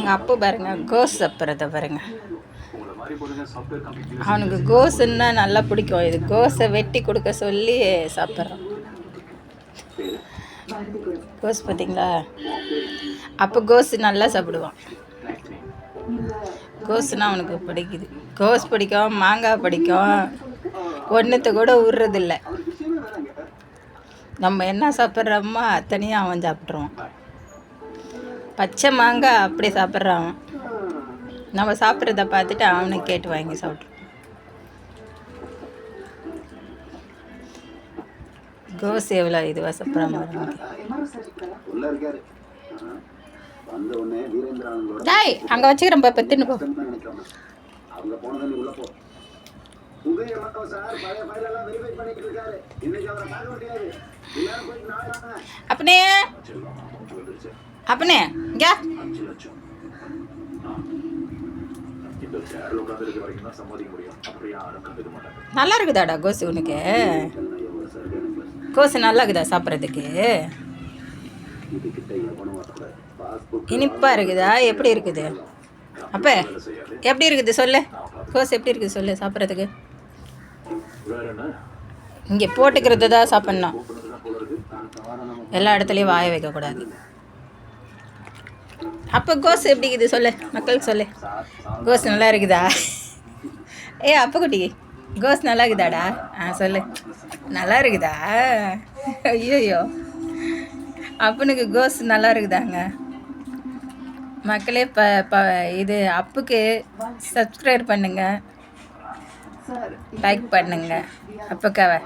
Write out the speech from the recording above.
எங்கள் அப்பு பாருங்க கோஸ் சாப்பிட்றத பாருங்க. அவனுக்கு கோஸுன்னா நல்லா பிடிக்கும். இது கோஸை வெட்டி கொடுக்க சொல்லி சாப்பிட்றான். கோஸ் பார்த்தீங்களா? அப்போ கோஸ் நல்லா சாப்பிடுவான். கோஸ்னால் அவனுக்கு பிடிக்குது. கோஸ் பிடிக்கும், மாங்காய் பிடிக்கும். ஒன்றுத்தை கூட விட்றதில்ல. நம்ம என்ன சாப்பிட்றோமோ அத்தனையும் அவன் சாப்பிட்ருவான். பச்சை மாங்காய் அப்படி சாப்பிட்றான் அவன். நம்ம சாப்பிட்றத பார்த்துட்டு அவனுக்கு கேட்டு வாங்கி சாப்பிட்ருவான். கோஸ் எவ்வளோ இதுவாக சாப்பிட்றான். டாய் அங்கே வச்சுக்கிறேன் இப்போ தின்னு போ. அப்பனே அப்பனே இங்க நல்லா இருக்குதாடா கோஸ்? உனக்கு கோஸ் நல்லா இருக்குதா சாப்பிட்றதுக்கு? இனிப்பாக இருக்குதா? எப்படி இருக்குது அப்போ? எப்படி இருக்குது சொல்லு. கோஸ் எப்படி இருக்குது சொல்லு சாப்பிட்றதுக்கு? இங்கே போட்டுக்கிறது தான் சாப்பிட்ணும். எல்லா இடத்துலையும் வாய வைக்கக்கூடாது. அப்போ கோஸ் எப்படி இருக்குது சொல்லு, மக்களுக்கு சொல்லு. கோஸ் நல்லா இருக்குதா? அப்போ குட்டி கோஸ் நல்லா இருக்குதாடா? சொல்லு. நல்லா இருக்குதா? ஐயோயோ, அப்பனுக்கு கோஸ் நல்லா இருக்குதாங்க. மக்களே இது அப்புக்கு சப்ஸ்கிரைப் பண்ணுங்கள், லைக் பண்ணுங்கள். அப்புக்காவை